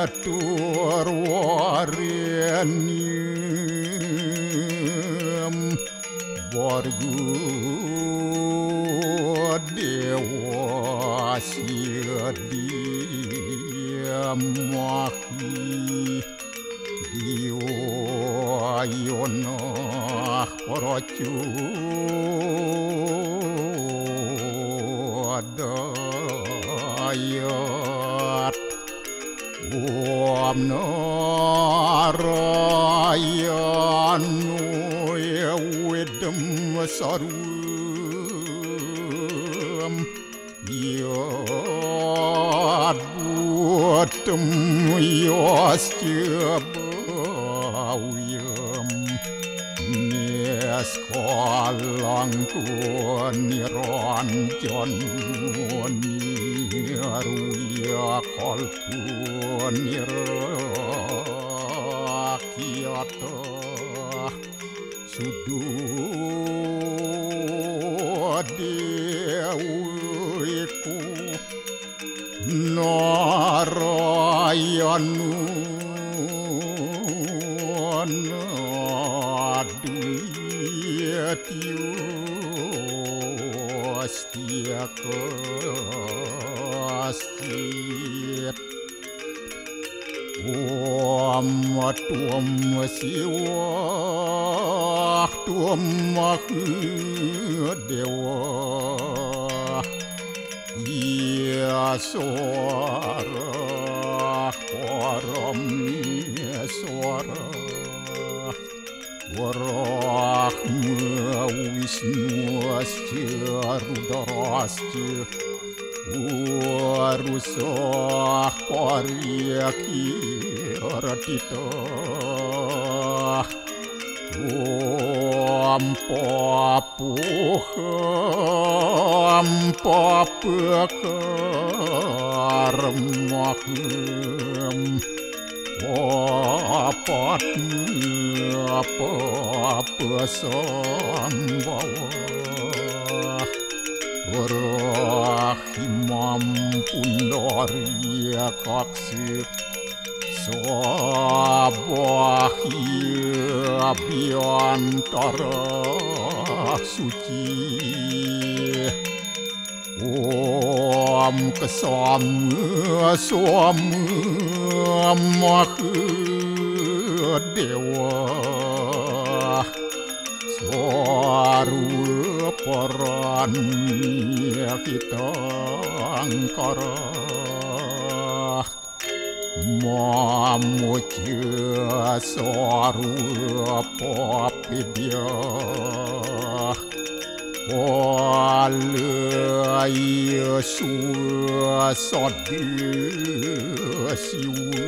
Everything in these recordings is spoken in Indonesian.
Atsawitur warenyem Borgu dewa sidiamahi Diwayonah paracu adayat Om narayanu yawidam sarum yad buatam yasyabawiyam Neskolangku niranjan niruya kalku nirakyata sudodewiku narayanu Astia kastit Om tuam siwa tuam dewa Ia suara param suara Warahma Wisnu asca Rudrasca Warusah Paryakiratita Om Papuham Papakarmaham apa sambawa Rahimam pundarya kaksir Sabahya biantara suci Om kesama dewa Swaru paranya kita angkara Mamuja swaru papidya Walaya suasadiasiwa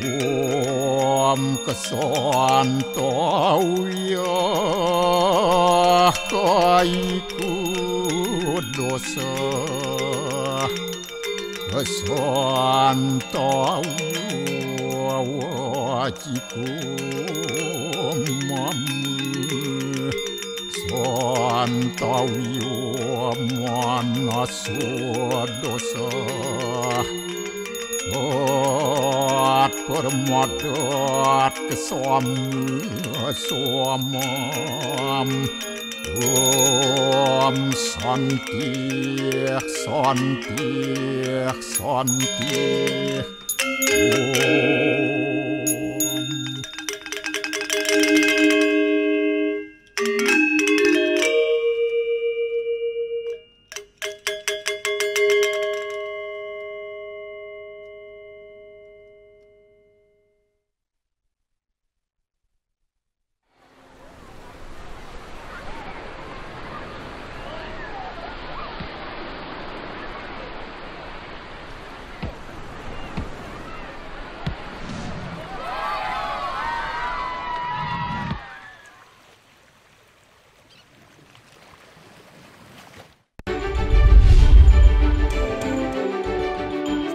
Om kesantauya kaiku dosa Kesantauya wajiku mamu Santauya manaswa dosa Permadat kesamam Om Santi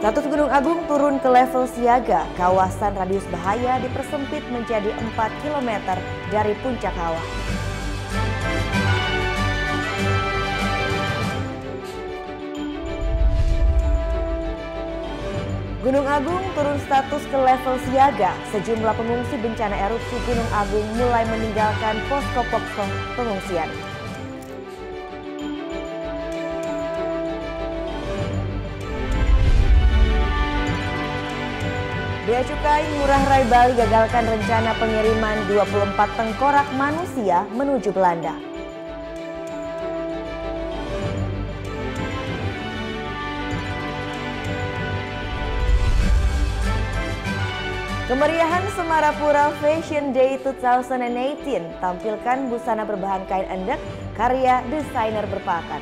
Status Gunung Agung turun ke level siaga, kawasan radius bahaya dipersempit menjadi 4 km dari puncak kawah. Gunung Agung turun status ke level siaga. Sejumlah pengungsi bencana erupsi Gunung Agung mulai meninggalkan posko-posko pengungsian. Bea Cukai Ngurah Rai Bali gagalkan rencana pengiriman 24 tengkorak manusia menuju Belanda. Kemeriahan Semarapura Fashion Day 2018 tampilkan busana berbahan kain endek karya desainer berpakat.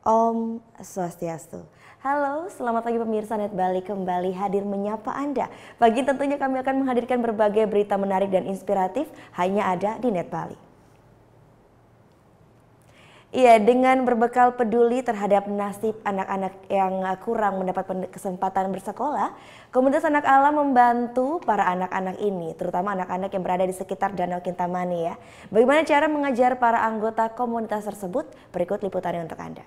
Om Swastiastu. Halo, selamat pagi pemirsa Net Bali, kembali hadir menyapa Anda. Pagi tentunya kami akan menghadirkan berbagai berita menarik dan inspiratif hanya ada di Net Bali. Iya, dengan berbekal peduli terhadap nasib anak-anak yang kurang mendapat kesempatan bersekolah, komunitas Anak Alam membantu para anak-anak ini, terutama anak-anak yang berada di sekitar Danau Kintamani ya. Bagaimana cara mengajar para anggota komunitas tersebut? Berikut liputannya untuk Anda.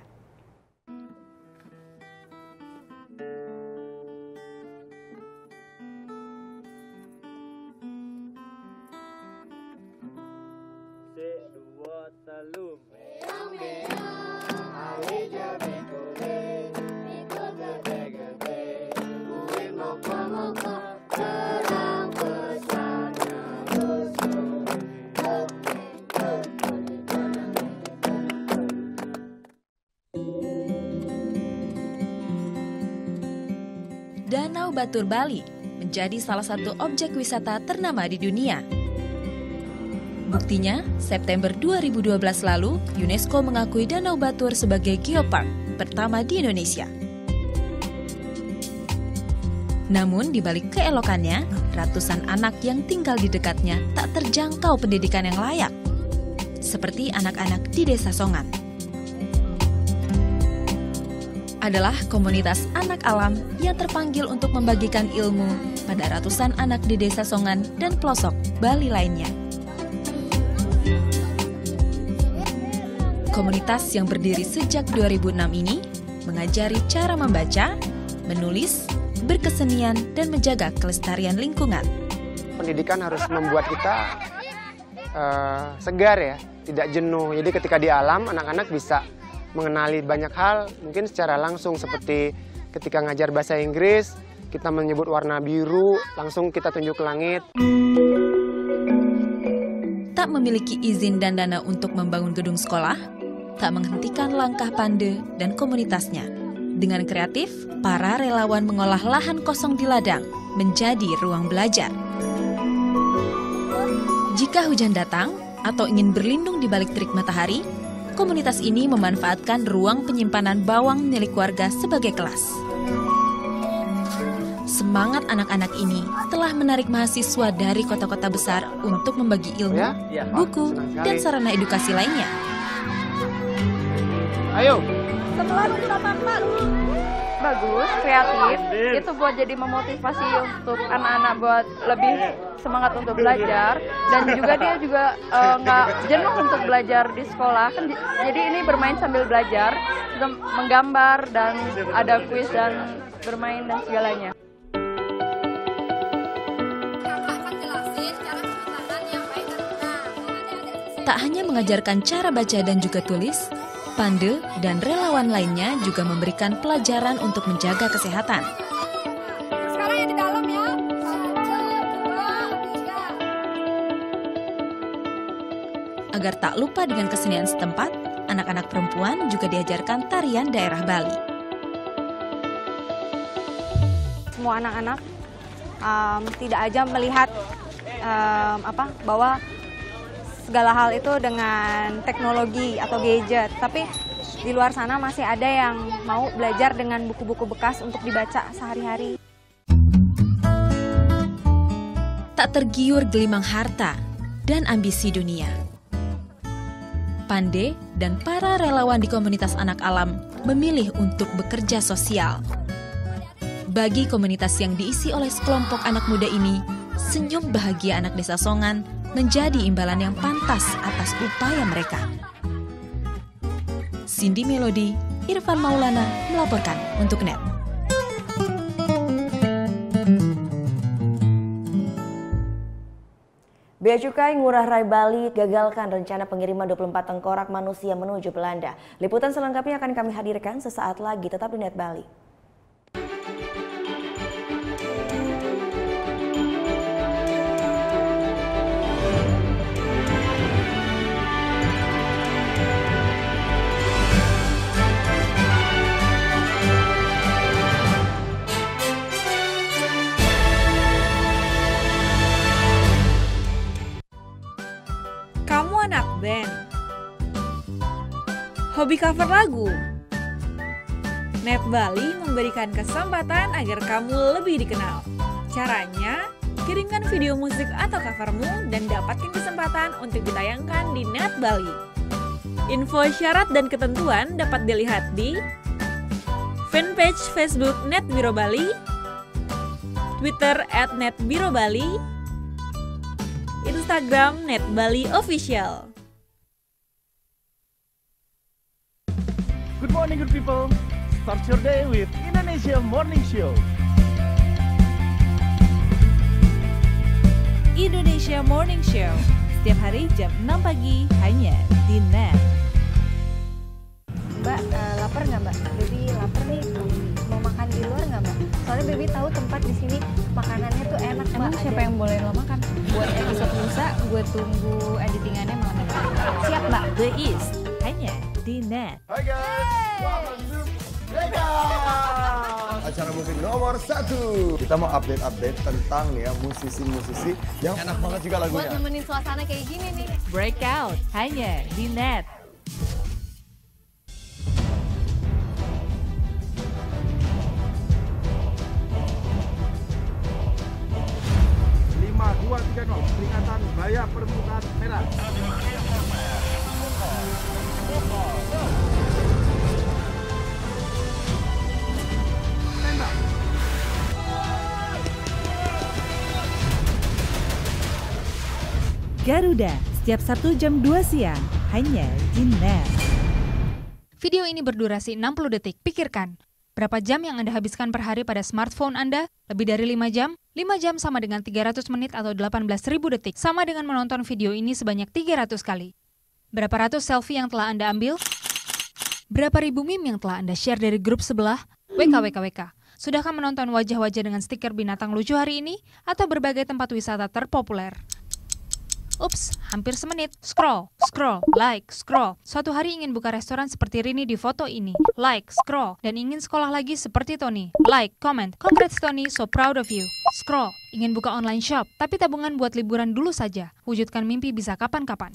Danau Batur Bali menjadi salah satu objek wisata ternama di dunia. Buktinya, September 2012 lalu, UNESCO mengakui Danau Batur sebagai geopark pertama di Indonesia. Namun, di balik keelokannya, ratusan anak yang tinggal di dekatnya tak terjangkau pendidikan yang layak, seperti anak-anak di Desa Songan. Adalah komunitas Anak Alam yang terpanggil untuk membagikan ilmu pada ratusan anak di Desa Songan dan pelosok Bali lainnya. Komunitas yang berdiri sejak 2006 ini mengajari cara membaca, menulis, berkesenian, dan menjaga kelestarian lingkungan. Pendidikan harus membuat kita segar ya, tidak jenuh. Jadi ketika di alam, anak-anak bisa mengenali banyak hal, mungkin secara langsung seperti ketika ngajar bahasa Inggris, kita menyebut warna biru, langsung kita tunjuk ke langit. Tak memiliki izin dan dana untuk membangun gedung sekolah, tak menghentikan langkah Pande dan komunitasnya. Dengan kreatif, para relawan mengolah lahan kosong di ladang menjadi ruang belajar. Jika hujan datang atau ingin berlindung di balik terik matahari, komunitas ini memanfaatkan ruang penyimpanan bawang milik warga sebagai kelas. Semangat anak-anak ini telah menarik mahasiswa dari kota-kota besar untuk membagi ilmu, buku, dan sarana edukasi lainnya. Ayo. Setelah nonton Pak, bagus, kreatif, itu buat jadi memotivasi untuk anak-anak buat lebih semangat untuk belajar, dan juga dia juga nggak jenuh untuk belajar di sekolah kan, jadi ini bermain sambil belajar, menggambar dan ada kuis dan bermain dan segalanya. Tak hanya mengajarkan cara baca dan juga tulis, Pande dan relawan lainnya juga memberikan pelajaran untuk menjaga kesehatan. Sekarang yang di dalam ya. 1, 2, 3. Agar tak lupa dengan kesenian setempat, anak-anak perempuan juga diajarkan tarian daerah Bali. Semua anak-anak tidak aja melihat bahwa segala hal itu dengan teknologi atau gadget, tapi di luar sana masih ada yang mau belajar dengan buku-buku bekas untuk dibaca sehari-hari. Tak tergiur gelimang harta dan ambisi dunia, Pande dan para relawan di komunitas Anak Alam memilih untuk bekerja sosial. Bagi komunitas yang diisi oleh sekelompok anak muda ini, senyum bahagia anak desa Songan menjadi imbalan yang pantas atas upaya mereka. Cindy Melody, Irfan Maulana melaporkan untuk NET. Bea Cukai Ngurah Rai Bali gagalkan rencana pengiriman 24 tengkorak manusia menuju Belanda. Liputan selengkapnya akan kami hadirkan sesaat lagi, tetap di NET Bali. Kamu anak band? Hobi cover lagu? NET Bali memberikan kesempatan agar kamu lebih dikenal. Caranya, kirimkan video musik atau covermu dan dapatkan kesempatan untuk ditayangkan di NET Bali. Info syarat dan ketentuan dapat dilihat di fanpage Facebook NET Biro Bali, Twitter @NETBiroBali, Instagram NET Bali Official. Good morning, good people. Start your day with Indonesia Morning Show. Indonesia Morning Show setiap hari jam 6 pagi hanya di NET. Mbak, lapar nggak Mbak? Baby lapar nih, mau makan di luar nggak Mbak? Soalnya Baby tahu tempat di sini makanannya tuh enak Mbak. Emang siapa yang boleh lo makan? Buat episode lusa, gue tunggu editingannya malam ini. Siap Mbak. The East hanya di NET. Hai guys, welcome to Breakout, acara musik nomor 1. Kita mau update tentang ya musisi-musisi yang enak banget juga lagunya. Buat nemenin suasana kayak gini nih. Breakout hanya di NET. 5, 2, 3, 0, peringatan Baya Permukaan Merah. Garuda setiap Sabtu jam 2 siang hanya di NET. Video ini berdurasi 60 detik. Pikirkan, berapa jam yang Anda habiskan per hari pada smartphone Anda? Lebih dari 5 jam? 5 jam sama dengan 300 menit atau 18.000 detik. Sama dengan menonton video ini sebanyak 300 kali. Berapa ratus selfie yang telah Anda ambil? Berapa ribu meme yang telah Anda share dari grup sebelah? WKWKWK. Sudahkah menonton wajah-wajah dengan stiker binatang lucu hari ini? Atau berbagai tempat wisata terpopuler? Ups, hampir semenit. Scroll, scroll, like, scroll. Suatu hari ingin buka restoran seperti Rini di foto ini. Like, scroll. Dan ingin sekolah lagi seperti Tony. Like, comment. Congrats Tony, so proud of you. Scroll. Ingin buka online shop, tapi tabungan buat liburan dulu saja. Wujudkan mimpi bisa kapan-kapan.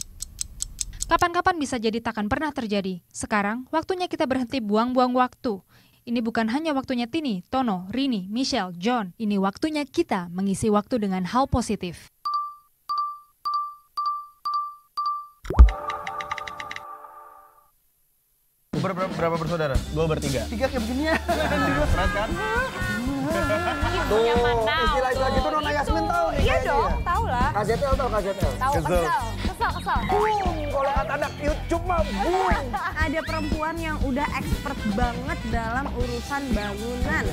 Kapan-kapan bisa jadi takkan pernah terjadi. Sekarang, waktunya kita berhenti buang-buang waktu. Ini bukan hanya waktunya Tini, Tono, Rini, Michelle, John. Ini waktunya kita mengisi waktu dengan hal positif. Berapa bersaudara? 2 bertiga. 3 kayak begini ya. Keren kan? Tuh, istilah-istilah gitu Nona Yasmin tahu nih. Iya dong, tahu lah. KZL tahu KZL? Tahu kesel. Kalau kata anak YouTube mah boom. Ada perempuan yang udah expert banget dalam urusan bangunan.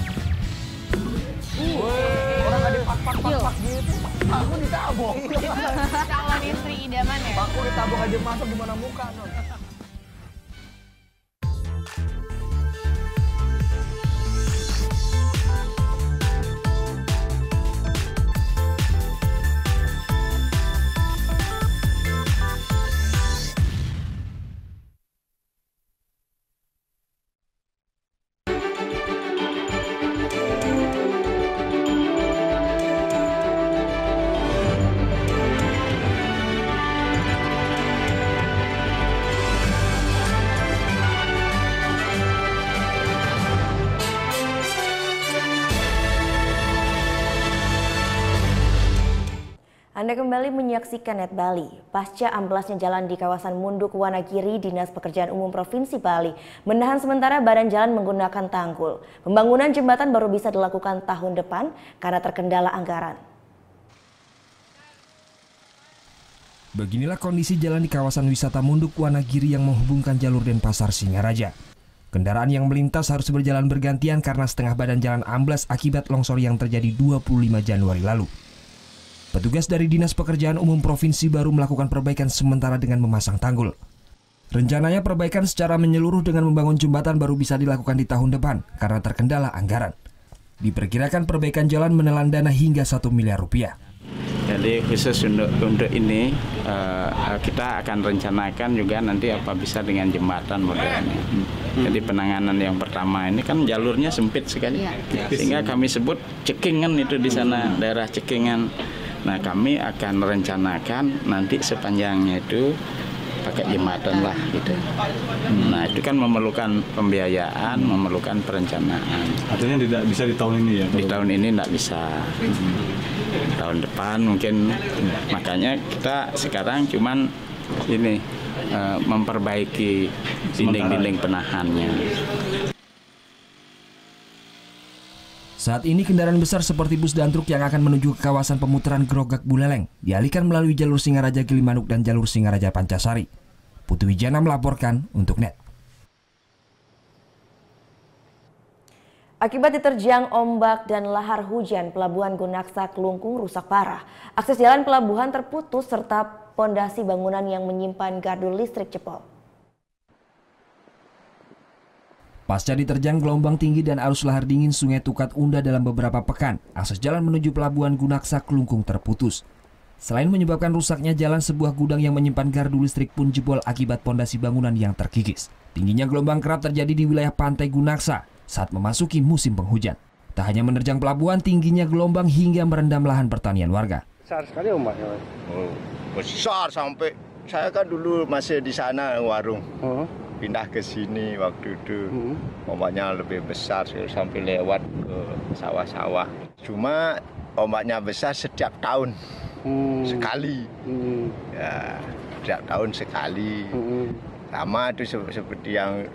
Orang ada pak gitu. Aku ditabok. Calon istri idaman ya. Aku ditabok aja masuk di mana muka non. Anda kembali menyaksikan NET Bali. Pasca amblasnya jalan di kawasan Munduk Wanagiri, Dinas Pekerjaan Umum Provinsi Bali menahan sementara badan jalan menggunakan tanggul. Pembangunan jembatan baru bisa dilakukan tahun depan karena terkendala anggaran. Beginilah kondisi jalan di kawasan wisata Munduk Wanagiri yang menghubungkan jalur Denpasar Singaraja. Kendaraan yang melintas harus berjalan bergantian karena setengah badan jalan amblas akibat longsor yang terjadi 25 Januari lalu. Petugas dari Dinas Pekerjaan Umum Provinsi baru melakukan perbaikan sementara dengan memasang tanggul. Rencananya perbaikan secara menyeluruh dengan membangun jembatan baru bisa dilakukan di tahun depan karena terkendala anggaran. Diperkirakan perbaikan jalan menelan dana hingga 1 miliar rupiah. Jadi khusus untuk ini kita akan rencanakan juga nanti apa bisa dengan jembatan modelnya. Jadi penanganan yang pertama ini kan jalurnya sempit sekali, sehingga kami sebut cekingan itu di sana, daerah cekingan. Nah kami akan rencanakan nanti sepanjangnya itu pakai jembatan lah gitu. Nah itu kan memerlukan pembiayaan, memerlukan perencanaan. Artinya tidak bisa di tahun ini ya? Di tahun ini tidak bisa. Tahun depan mungkin, makanya kita sekarang cuman ini memperbaiki dinding-dinding penahannya. Saat ini kendaraan besar seperti bus dan truk yang akan menuju ke kawasan pemutaran Grogak Buleleng dialihkan melalui jalur Singaraja Gilimanuk dan jalur Singaraja Pancasari. Putu Wijana melaporkan untuk NET. Akibat diterjang ombak dan lahar hujan, Pelabuhan Gunaksa Kelungkung rusak parah. Akses jalan pelabuhan terputus serta pondasi bangunan yang menyimpan gardu listrik jebol. Pasca diterjang gelombang tinggi dan arus lahar dingin Sungai Tukat Unda dalam beberapa pekan, akses jalan menuju Pelabuhan Gunaksa Kelungkung terputus. Selain menyebabkan rusaknya jalan, sebuah gudang yang menyimpan gardu listrik pun jebol akibat pondasi bangunan yang terkikis. Tingginya gelombang kerap terjadi di wilayah pantai Gunaksa saat memasuki musim penghujan. Tak hanya menerjang pelabuhan, tingginya gelombang hingga merendam lahan pertanian warga. Besar sekali ombaknya. Oh, besar sampai saya kan dulu masih di sana warung. Pindah ke sini waktu itu. Ombaknya lebih besar sampai lewat ke sawah-sawah. Cuma ombaknya besar setiap tahun. Sekali. Ya, setiap tahun sekali. Sama itu seperti yang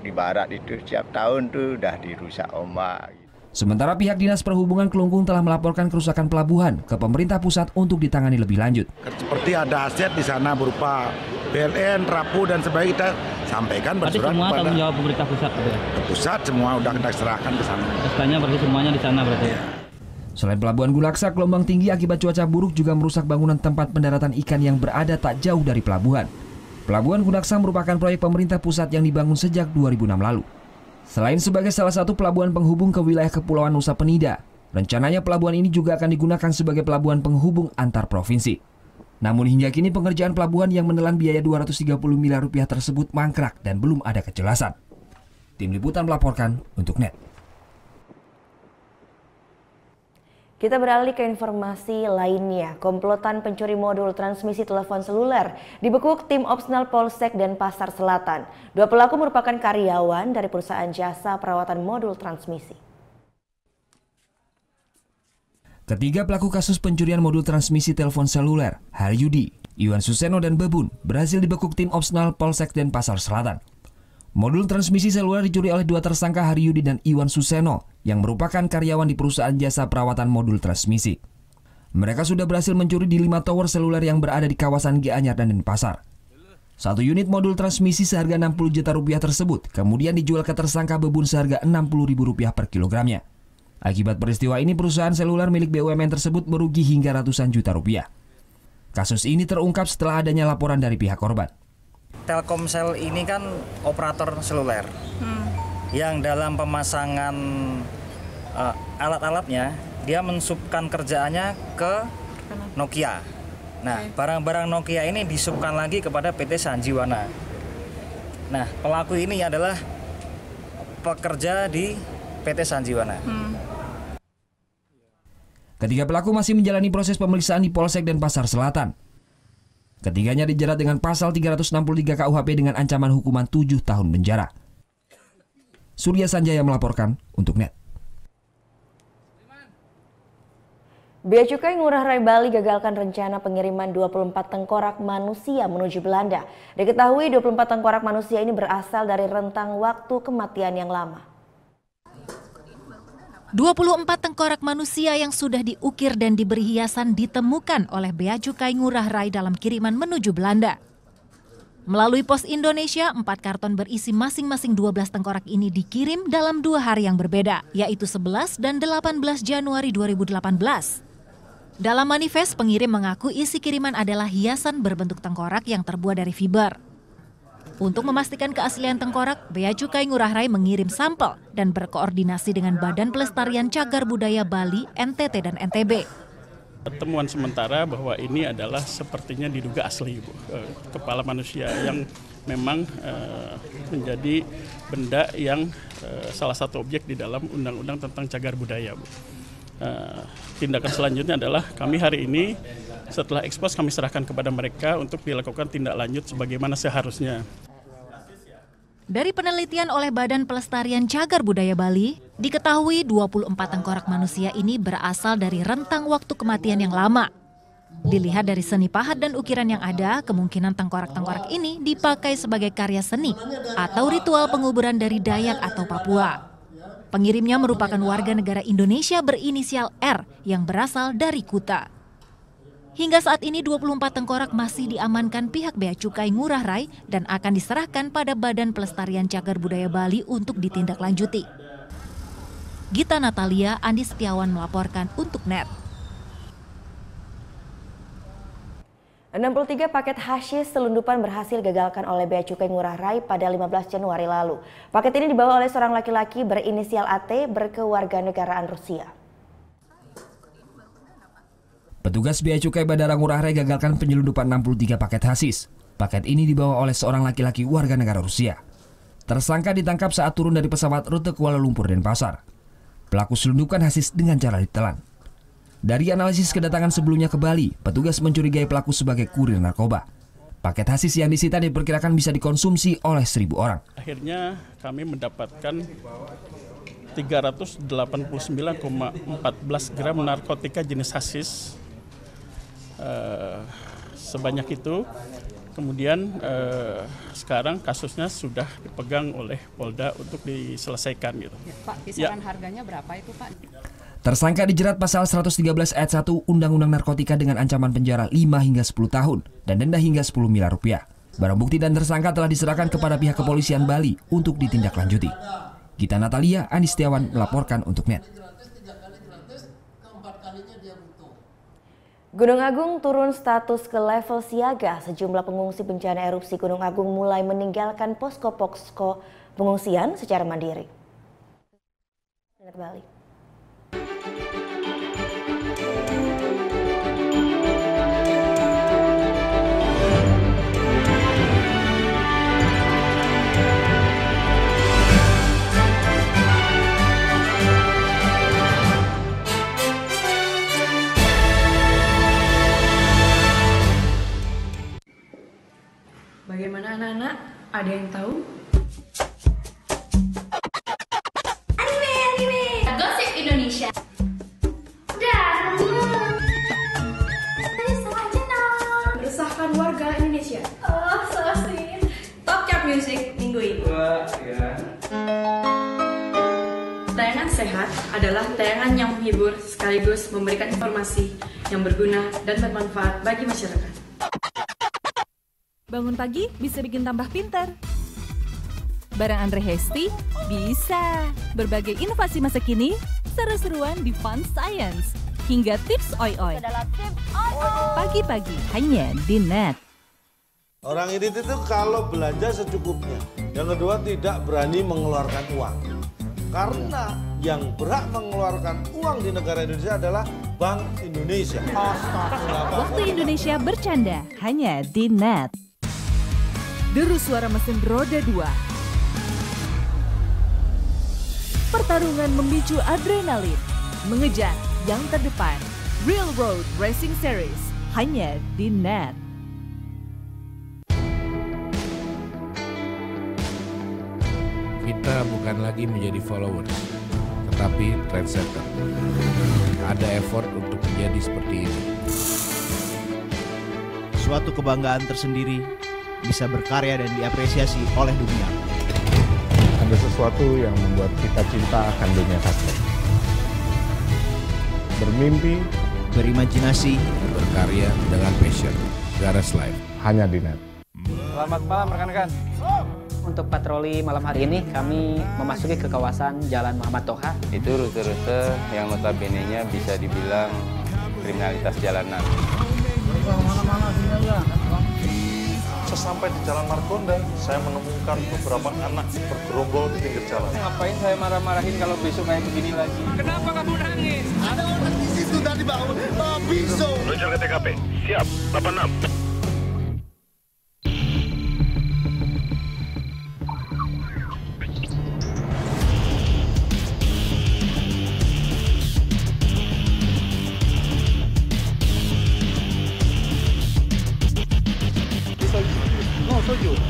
di barat itu setiap tahun tuh udah dirusak ombak. Sementara pihak Dinas Perhubungan Kelungkung telah melaporkan kerusakan pelabuhan ke pemerintah pusat untuk ditangani lebih lanjut. Seperti ada aset di sana berupa PLN, Rapu dan sebagainya, kita sampaikan bersurat semua kepada tanggung jawab pemerintah pusat. Ke pusat semua udah kita serahkan ke sana. Setelahnya berarti semuanya di sana berarti. Ya. Selain Pelabuhan Gunaksa, gelombang tinggi akibat cuaca buruk juga merusak bangunan tempat pendaratan ikan yang berada tak jauh dari pelabuhan. Pelabuhan Gunaksa merupakan proyek pemerintah pusat yang dibangun sejak 2006 lalu. Selain sebagai salah satu pelabuhan penghubung ke wilayah Kepulauan Nusa Penida, rencananya pelabuhan ini juga akan digunakan sebagai pelabuhan penghubung antar provinsi. Namun hingga kini pengerjaan pelabuhan yang menelan biaya 230 miliar rupiah tersebut mangkrak dan belum ada kejelasan. Tim Liputan melaporkan untuk NET. Kita beralih ke informasi lainnya. Komplotan pencuri modul transmisi telepon seluler dibekuk tim Opsnal Polsek Denpasar Selatan. Dua pelaku merupakan karyawan dari perusahaan jasa perawatan modul transmisi. Ketiga pelaku kasus pencurian modul transmisi telepon seluler, Haryudi, Iwan Suseno dan Bebun, berhasil dibekuk tim Opsnal Polsek Denpasar Selatan. Modul transmisi seluler dicuri oleh dua tersangka Haryudi dan Iwan Suseno yang merupakan karyawan di perusahaan jasa perawatan modul transmisi. Mereka sudah berhasil mencuri di 5 tower seluler yang berada di kawasan Gianyar dan Denpasar. Satu unit modul transmisi seharga 60 juta rupiah tersebut kemudian dijual ke tersangka Bebun seharga 60 ribu rupiah per kilogramnya. Akibat peristiwa ini perusahaan seluler milik BUMN tersebut merugi hingga ratusan juta rupiah. Kasus ini terungkap setelah adanya laporan dari pihak korban. Telkomsel ini kan operator seluler yang dalam pemasangan alat-alatnya dia mensubkan kerjaannya ke Nokia. Nah, barang-barang Nokia ini disubkan lagi kepada PT Sanjiwana. Nah, pelaku ini adalah pekerja di PT Sanjiwana. Ketiga pelaku masih menjalani proses pemeriksaan di Polsek Denpasar Selatan. Ketiganya dijerat dengan pasal 363 KUHP dengan ancaman hukuman 7 tahun penjara. Surya Sanjaya melaporkan untuk NET. Bea Cukai Ngurah Rai Bali gagalkan rencana pengiriman 24 tengkorak manusia menuju Belanda. Diketahui 24 tengkorak manusia ini berasal dari rentang waktu kematian yang lama. 24 tengkorak manusia yang sudah diukir dan diberi hiasan ditemukan oleh Bea Cukai Ngurah Rai dalam kiriman menuju Belanda. Melalui Pos Indonesia, 4 karton berisi masing-masing 12 tengkorak ini dikirim dalam 2 hari yang berbeda, yaitu 11 dan 18 Januari 2018. Dalam manifest, pengirim mengaku isi kiriman adalah hiasan berbentuk tengkorak yang terbuat dari fiber. Untuk memastikan keaslian tengkorak, Bea Cukai Ngurah Rai mengirim sampel dan berkoordinasi dengan Badan Pelestarian Cagar Budaya Bali, NTT, dan NTB. Temuan sementara bahwa ini adalah sepertinya diduga asli, Bu. Kepala manusia yang memang menjadi benda yang salah satu objek di dalam Undang-Undang tentang Cagar Budaya, Bu. Tindakan selanjutnya adalah kami hari ini setelah ekspos kami serahkan kepada mereka untuk dilakukan tindak lanjut sebagaimana seharusnya. Dari penelitian oleh Badan Pelestarian Cagar Budaya Bali, diketahui 24 tengkorak manusia ini berasal dari rentang waktu kematian yang lama. Dilihat dari seni pahat dan ukiran yang ada, kemungkinan tengkorak-tengkorak ini dipakai sebagai karya seni atau ritual penguburan dari Dayak atau Papua. Pengirimnya merupakan warga negara Indonesia berinisial R yang berasal dari Kuta. Hingga saat ini 24 tengkorak masih diamankan pihak Bea Cukai Ngurah Rai dan akan diserahkan pada Badan Pelestarian Cagar Budaya Bali untuk ditindaklanjuti. Gita Natalia, Andi Setiawan melaporkan untuk NET. 63 paket hasyis selundupan berhasil gagalkan oleh Bea Cukai Ngurah Rai pada 15 Januari lalu. Paket ini dibawa oleh seorang laki-laki berinisial AT berkewarganegaraan Rusia. Petugas Bea Cukai Bandara Ngurah Rai gagalkan penyelundupan 63 paket hasyis. Paket ini dibawa oleh seorang laki-laki warga negara Rusia. Tersangka ditangkap saat turun dari pesawat rute Kuala Lumpur dan Pasar. Pelaku selundupkan hasyis dengan cara ditelan. Dari analisis kedatangan sebelumnya ke Bali, petugas mencurigai pelaku sebagai kurir narkoba. Paket hasyis yang disita diperkirakan bisa dikonsumsi oleh 1.000 orang. Akhirnya kami mendapatkan 389,14 gram narkotika jenis hasyis. Sebanyak itu, kemudian sekarang kasusnya sudah dipegang oleh Polda untuk diselesaikan gitu. Pak, kisaran harganya berapa itu, Pak? Tersangka dijerat pasal 113 ayat 1 Undang-Undang Narkotika dengan ancaman penjara 5 hingga 10 tahun dan denda hingga 10 miliar rupiah. Barang bukti dan tersangka telah diserahkan kepada pihak kepolisian Bali untuk ditindaklanjuti. Gita Natalia, Andi Setiawan melaporkan untuk NET. Gunung Agung turun status ke level siaga. Sejumlah pengungsi bencana erupsi Gunung Agung mulai meninggalkan posko-posko pengungsian secara mandiri. Balik. Bagaimana anak-anak? Ada yang tahu? Anime! Gosip Indonesia. Meresahkan warga Indonesia. Oh, so sweet. Top Chart Music minggu ini. Tayangan sehat adalah tayangan yang menghibur sekaligus memberikan informasi yang berguna dan bermanfaat bagi masyarakat. Bangun pagi bisa bikin tambah pintar. Bareng Andre Hesti bisa. Berbagai inovasi masa kini, seru-seruan di Fun Science, hingga tips oi-oi. Pagi-pagi hanya di NET. Orang ini itu kalau belanja secukupnya. Yang kedua tidak berani mengeluarkan uang. Karena yang berhak mengeluarkan uang di negara Indonesia adalah Bank Indonesia. Waktu Indonesia bercanda hanya di NET. Deru suara mesin roda 2. Pertarungan memicu adrenalin, mengejar yang terdepan. Real Road Racing Series hanya di NET. Kita bukan lagi menjadi followers, tetapi trendsetter. Ada effort untuk menjadi seperti ini. Suatu kebanggaan tersendiri bisa berkarya dan diapresiasi oleh dunia. Ada sesuatu yang membuat kita cinta akan dunia sastra. bermimpi, berimajinasi, berkarya dengan passion. Garas Live hanya di Net. Selamat malam rekan-rekan. Untuk patroli malam hari ini kami memasuki ke kawasan Jalan Muhammad Toha. Itu rute-rute yang notabene-nya bisa dibilang kriminalitas jalanan. Sesampai di Jalan Margonda, saya menemukan beberapa anak bergerombol di pinggir jalan. Ngapain saya marah-marahin kalau besok kayak begini lagi? Kenapa kamu nangis? Ada orang di situ tadi bangun pisau. Menuju ke TKP. Siap, 86.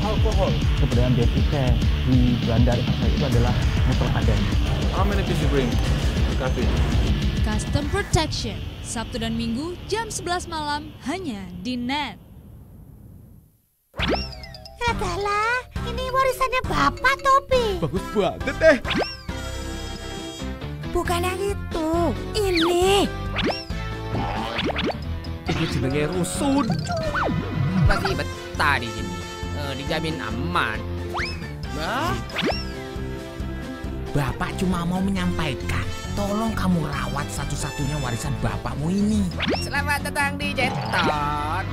Alkohol. Keberadaan bea cukai di Bandar itu adalah mutlak ada. How many did you bring to cafe? Custom Protection, Sabtu dan Minggu jam 11 malam hanya di Net. Adalah, ini warisannya Bapak Topi. Bagus banget deh. Bukan yang itu, ini. Itu jenenge rusun. Masih betah di sini. Dijamin aman. Bapak cuma mau menyampaikan, tolong kamu rawat satu-satunya warisan bapakmu ini. Selamat datang di Jeton.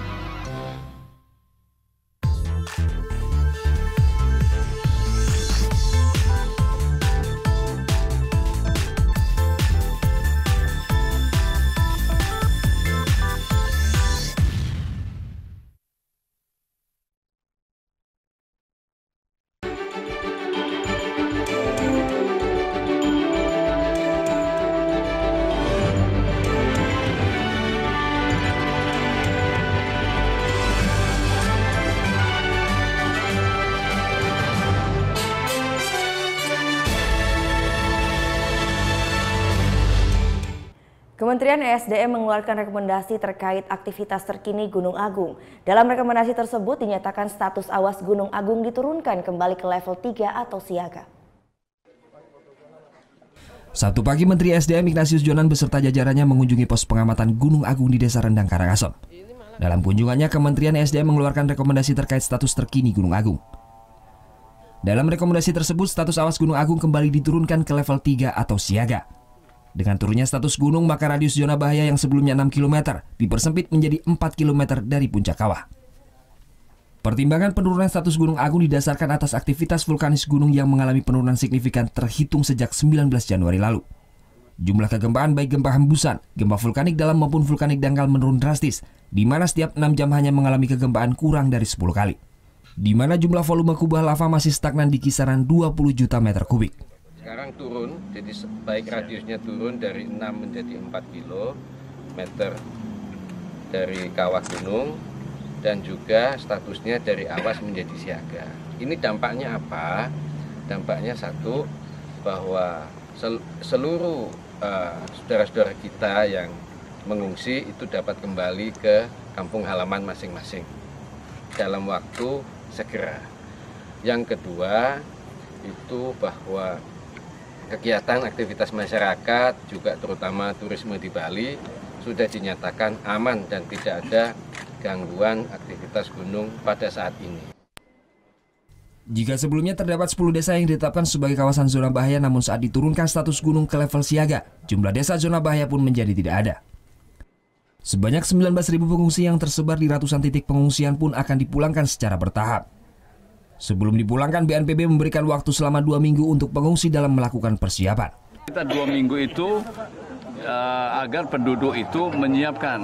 Kementerian ESDM mengeluarkan rekomendasi terkait aktivitas terkini Gunung Agung. Dalam rekomendasi tersebut dinyatakan status awas Gunung Agung diturunkan kembali ke level 3 atau siaga. Sabtu pagi Menteri ESDM Ignatius Jonan beserta jajarannya mengunjungi pos pengamatan Gunung Agung di Desa Rendang, Karangasem. Dalam kunjungannya, Kementerian ESDM mengeluarkan rekomendasi terkait status terkini Gunung Agung. Dalam rekomendasi tersebut, status awas Gunung Agung kembali diturunkan ke level 3 atau siaga. Dengan turunnya status gunung, maka radius zona bahaya yang sebelumnya 6 km dipersempit menjadi 4 km dari puncak kawah. Pertimbangan penurunan status Gunung Agung didasarkan atas aktivitas vulkanis gunung yang mengalami penurunan signifikan terhitung sejak 19 Januari lalu. Jumlah kegempaan baik gempa hembusan, gempa vulkanik dalam maupun vulkanik dangkal menurun drastis, di mana setiap 6 jam hanya mengalami kegempaan kurang dari 10 kali. Di mana jumlah volume kubah lava masih stagnan di kisaran 20 juta meter kubik. Sekarang turun, jadi baik radiusnya turun dari 6 menjadi 4 km dari kawah gunung dan juga statusnya dari awas menjadi siaga. Ini dampaknya apa? Dampaknya satu, bahwa seluruh saudara-saudara kita yang mengungsi itu dapat kembali ke kampung halaman masing-masing dalam waktu segera. Yang kedua itu bahwa kegiatan aktivitas masyarakat juga terutama turisme di Bali sudah dinyatakan aman dan tidak ada gangguan aktivitas gunung pada saat ini. Jika sebelumnya terdapat 10 desa yang ditetapkan sebagai kawasan zona bahaya namun saat diturunkan status gunung ke level siaga, jumlah desa zona bahaya pun menjadi tidak ada. Sebanyak 19.000 pengungsi yang tersebar di ratusan titik pengungsian pun akan dipulangkan secara bertahap. Sebelum dipulangkan, BNPB memberikan waktu selama 2 minggu untuk pengungsi dalam melakukan persiapan. Kita 2 minggu itu agar penduduk itu menyiapkan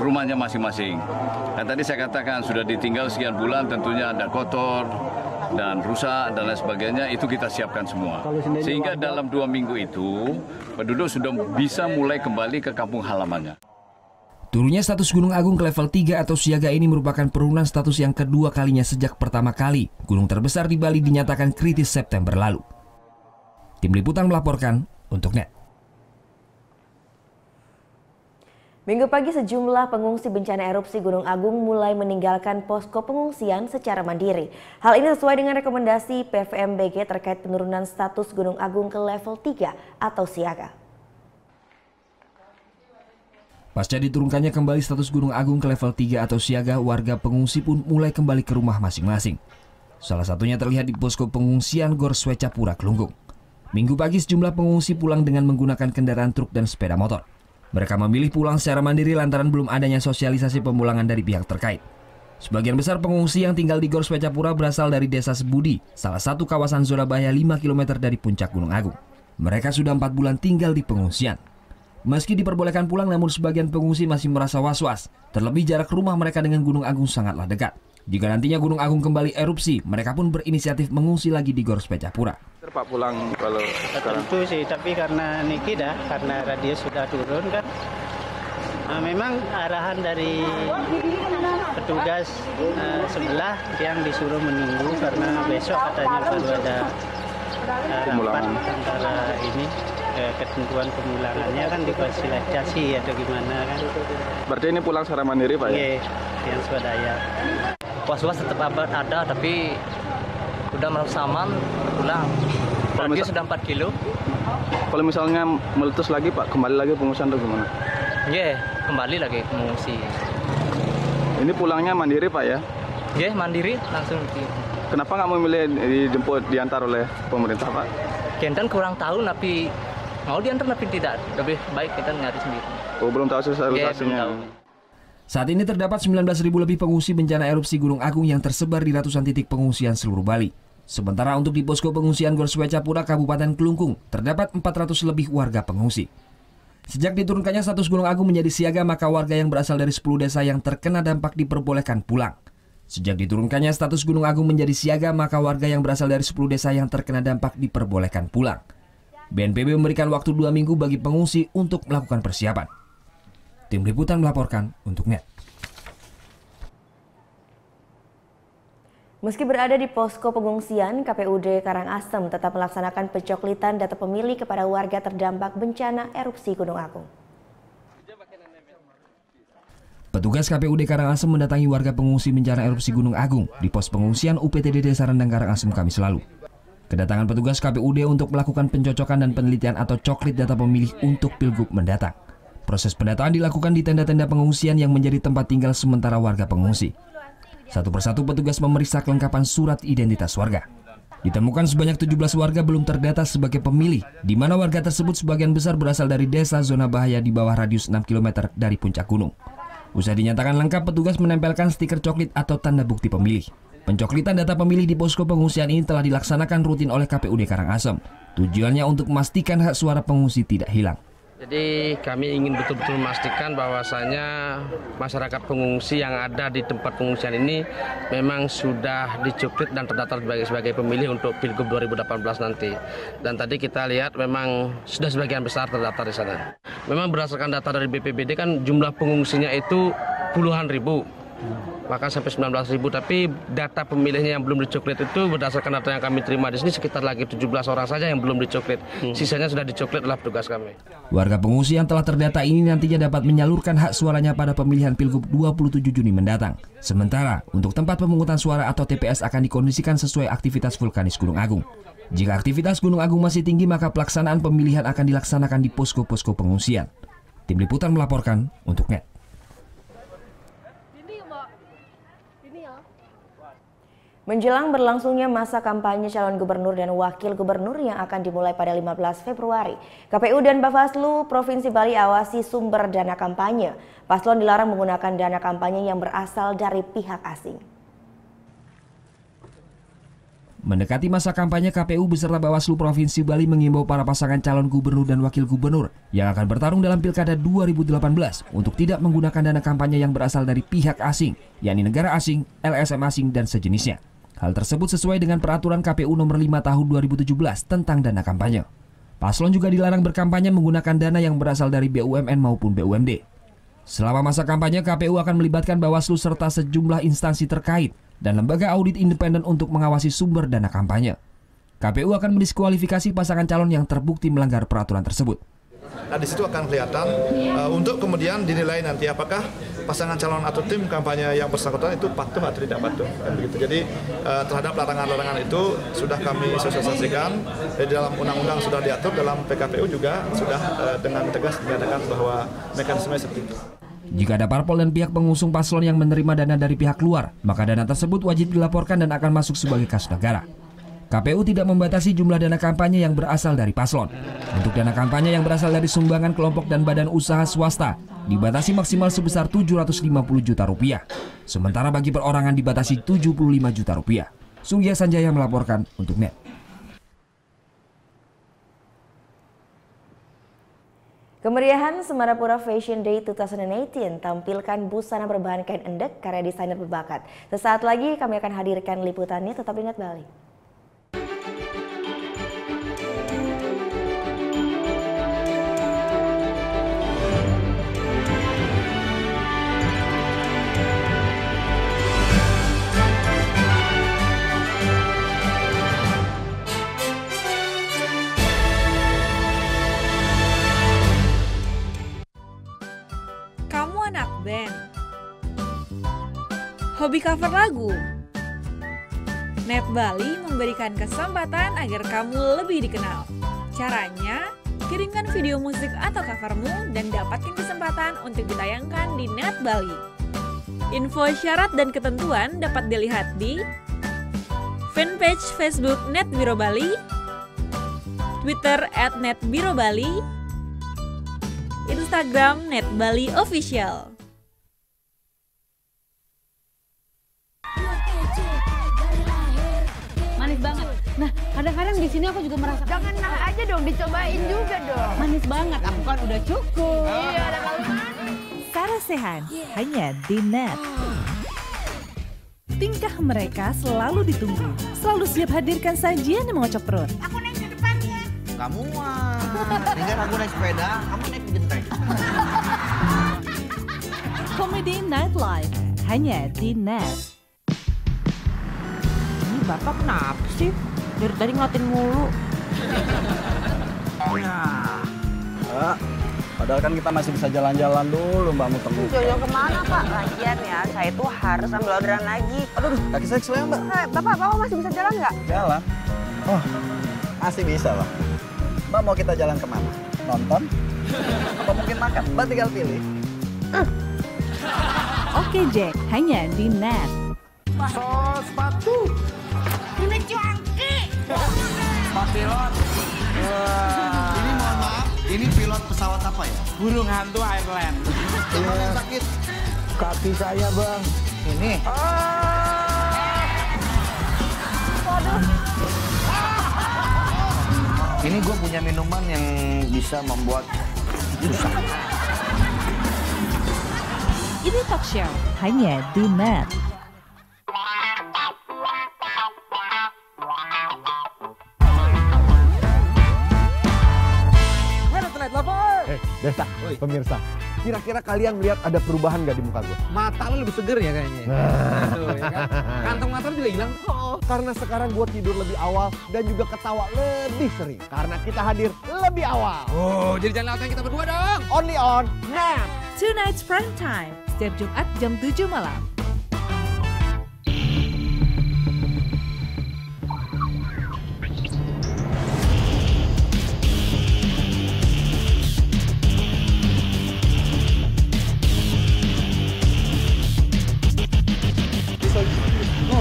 rumahnya masing-masing. Dan tadi saya katakan sudah ditinggal sekian bulan, tentunya ada kotor dan rusak dan lain sebagainya, itu kita siapkan semua. Sehingga dalam 2 minggu itu penduduk sudah bisa mulai kembali ke kampung halamannya. Turunnya status Gunung Agung ke level 3 atau siaga ini merupakan penurunan status yang kedua kalinya sejak pertama kali gunung terbesar di Bali dinyatakan kritis September lalu. Tim Liputan melaporkan untuk Net. Minggu pagi sejumlah pengungsi bencana erupsi Gunung Agung mulai meninggalkan posko pengungsian secara mandiri. Hal ini sesuai dengan rekomendasi PVMBG terkait penurunan status Gunung Agung ke level 3 atau siaga. Pasca diturunkannya kembali status Gunung Agung ke level 3 atau siaga, warga pengungsi pun mulai kembali ke rumah masing-masing. Salah satunya terlihat di posko pengungsian Gor Swecapura, Kelungkung. Minggu pagi sejumlah pengungsi pulang dengan menggunakan kendaraan truk dan sepeda motor. Mereka memilih pulang secara mandiri lantaran belum adanya sosialisasi pemulangan dari pihak terkait. Sebagian besar pengungsi yang tinggal di Gor Swecapura berasal dari Desa Sebudi, salah satu kawasan zona bahaya 5 km dari puncak Gunung Agung. Mereka sudah 4 bulan tinggal di pengungsian. Meski diperbolehkan pulang, namun sebagian pengungsi masih merasa was-was. Terlebih jarak rumah mereka dengan Gunung Agung sangatlah dekat. Jika nantinya Gunung Agung kembali erupsi, mereka pun berinisiatif mengungsi lagi di Gor Swecapura. Pak pulang kalau sekarang? Tentu sih, tapi karena niki karena radius sudah turun kan. Memang arahan dari petugas sebelah yang disuruh menunggu karena besok katanya baru ada rapat antara ini ketentuan pemulangannya kan difasilitasi atau gimana kan. Berarti ini pulang secara mandiri Pak ya? Iya, yang swadaya. Was-was tetap ada tapi udah merasa aman pulang. Radius sudah 4 kilo. Kalau misalnya meletus lagi Pak, kembali lagi pengungsian atau gimana? Iya, kembali lagi pengungsi. Ini pulangnya mandiri Pak ya? Iya, mandiri langsung. Kenapa nggak memilih dijemput diantar oleh pemerintah Pak? Kita kurang tahu tapi mau diantar tapi tidak. Lebih baik kita nyari sendiri. Oh, belum tahu sosialisasinya. Saat ini terdapat 19.000 lebih pengungsi bencana erupsi Gunung Agung yang tersebar di ratusan titik pengungsian seluruh Bali. Sementara untuk di posko pengungsian Gor Swecapura, Kabupaten Kelungkung, terdapat 400 lebih warga pengungsi. Sejak diturunkannya status Gunung Agung menjadi siaga, maka warga yang berasal dari 10 desa yang terkena dampak diperbolehkan pulang. Sejak diturunkannya status Gunung Agung menjadi siaga, maka warga yang berasal dari 10 desa yang terkena dampak diperbolehkan pulang. BNPB memberikan waktu 2 minggu bagi pengungsi untuk melakukan persiapan. Tim Liputan melaporkan untuk NET. Meski berada di posko pengungsian, KPUD Karangasem tetap melaksanakan pencoklitan data pemilih kepada warga terdampak bencana erupsi Gunung Agung. Petugas KPUD Karangasem mendatangi warga pengungsi bencana erupsi Gunung Agung di pos pengungsian UPTD Desa Rendang Karangasem Kamis lalu. Kedatangan petugas KPUD untuk melakukan pencocokan dan penelitian atau coklit data pemilih untuk Pilgub mendatang. Proses pendataan dilakukan di tenda-tenda pengungsian yang menjadi tempat tinggal sementara warga pengungsi. Satu persatu petugas memeriksa kelengkapan surat identitas warga. Ditemukan sebanyak 17 warga belum terdata sebagai pemilih, di mana warga tersebut sebagian besar berasal dari desa zona bahaya di bawah radius 6 km dari puncak gunung. Usai dinyatakan lengkap, petugas menempelkan stiker coklit atau tanda bukti pemilih. Pencoklitan data pemilih di posko pengungsian ini telah dilaksanakan rutin oleh KPUD Karangasem. Tujuannya untuk memastikan hak suara pengungsi tidak hilang. Jadi kami ingin betul-betul memastikan bahwasanya masyarakat pengungsi yang ada di tempat pengungsian ini memang sudah dicoklit dan terdaftar sebagai pemilih untuk Pilgub 2018 nanti. Dan tadi kita lihat memang sudah sebagian besar terdaftar di sana. Memang berdasarkan data dari BPBD kan jumlah pengungsinya itu puluhan ribu. Bahkan sampai 19.000, tapi data pemilihnya yang belum dicoklit itu berdasarkan data yang kami terima di sini sekitar lagi 17 orang saja yang belum dicoklit. Sisanya sudah dicoklit oleh petugas kami. Warga pengungsi yang telah terdata ini nantinya dapat menyalurkan hak suaranya pada pemilihan Pilgub 27 Juni mendatang. Sementara untuk tempat pemungutan suara atau TPS akan dikondisikan sesuai aktivitas vulkanis Gunung Agung. Jika aktivitas Gunung Agung masih tinggi, maka pelaksanaan pemilihan akan dilaksanakan di posko-posko pengungsian. Tim Liputan melaporkan untuk NET. Menjelang berlangsungnya masa kampanye calon gubernur dan wakil gubernur yang akan dimulai pada 15 Februari, KPU dan Bawaslu Provinsi Bali awasi sumber dana kampanye. Paslon dilarang menggunakan dana kampanye yang berasal dari pihak asing. Mendekati masa kampanye, KPU beserta Bawaslu Provinsi Bali mengimbau para pasangan calon gubernur dan wakil gubernur yang akan bertarung dalam Pilkada 2018 untuk tidak menggunakan dana kampanye yang berasal dari pihak asing, yakni negara asing, LSM asing, dan sejenisnya. Hal tersebut sesuai dengan peraturan KPU nomor 5 tahun 2017 tentang dana kampanye. Paslon juga dilarang berkampanye menggunakan dana yang berasal dari BUMN maupun BUMD. Selama masa kampanye, KPU akan melibatkan Bawaslu serta sejumlah instansi terkait dan lembaga audit independen untuk mengawasi sumber dana kampanye. KPU akan mendiskualifikasi pasangan calon yang terbukti melanggar peraturan tersebut. Nah, di situ akan kelihatan untuk kemudian dinilai nanti apakah pasangan calon atau tim kampanye yang bersangkutan itu patuh atau tidak patuh. Begitu. Jadi terhadap larangan-larangan itu sudah kami sosialisasikan. Di dalam undang-undang sudah diatur, dalam PKPU juga sudah dengan tegas dinyatakan bahwa mekanisme seperti itu. Jika ada parpol dan pihak pengusung paslon yang menerima dana dari pihak luar, maka dana tersebut wajib dilaporkan dan akan masuk sebagai kas negara. KPU tidak membatasi jumlah dana kampanye yang berasal dari paslon. Untuk dana kampanye yang berasal dari sumbangan kelompok dan badan usaha swasta, dibatasi maksimal sebesar Rp750 juta. Sementara bagi perorangan dibatasi Rp75 juta. Sunggia Sanjaya melaporkan untuk NET. Kemeriahan Semarapura Fashion Day 2018 tampilkan busana berbahan kain endek karya desainer berbakat. Sesaat lagi kami akan hadirkan liputannya, tetap di Net Bali. Band. Hobi cover lagu. Net Bali memberikan kesempatan agar kamu lebih dikenal. Caranya, kirimkan video musik atau covermu dan dapatkan kesempatan untuk ditayangkan di Net Bali. Info syarat dan ketentuan dapat dilihat di fanpage Facebook Net Biro Bali, Twitter @netbirobali, Instagram Net Bali Official. Manis banget. Nah, kadang-kadang di sini aku juga merasa jangan nah aja dong, dicobain juga dong. Manis banget. Aku kan udah cukup. Iya, ada kali Sarasehan hanya di Net. Tingkah mereka selalu ditunggu, selalu siap hadirkan sajian yang mengocok perut. Aku naik ke depan ya. Kamu tinggal aku naik sepeda, kamu naik genteng. Komedi Nightlife hanya di Net. Bapak kenapa sih? Dari tadi ngeliatin mulu. Padahal kan kita masih bisa jalan-jalan dulu, Mbak Mutemu. Jalan kemana, Pak? Lagian ya, saya tuh harus ambil orderan lagi. Aduh, kaki saya keselnya, Mbak. Bapak masih bisa jalan nggak? Jalan? Oh, masih bisa, Pak. Mbak mau kita jalan kemana? Nonton? Apa mungkin makan? Mbak tinggal pilih. Oke Jack, hanya di Net. Sepatu. Ini cuangki. Pak pilot. Ini mohon maaf, ini pilot pesawat apa ya? Burung hantu Airland. Yang mana yang sakit? Kaki saya, Bang. Ini. Ini gue punya minuman yang bisa membuat susah. Ini talk show hanya di Net. Desa, pemirsa, kira-kira kalian lihat ada perubahan nggak di muka gue? Mata lu lebih seger ya kayaknya. Gitu, ya kan? Kantong mata lu juga hilang. Karena sekarang gue tidur lebih awal dan juga ketawa lebih sering. Karena kita hadir lebih awal. Oh, jadi jangan lewatkan kita berdua dong. Only on Net. Tonight's Prime Time, setiap Jumat jam 7 malam.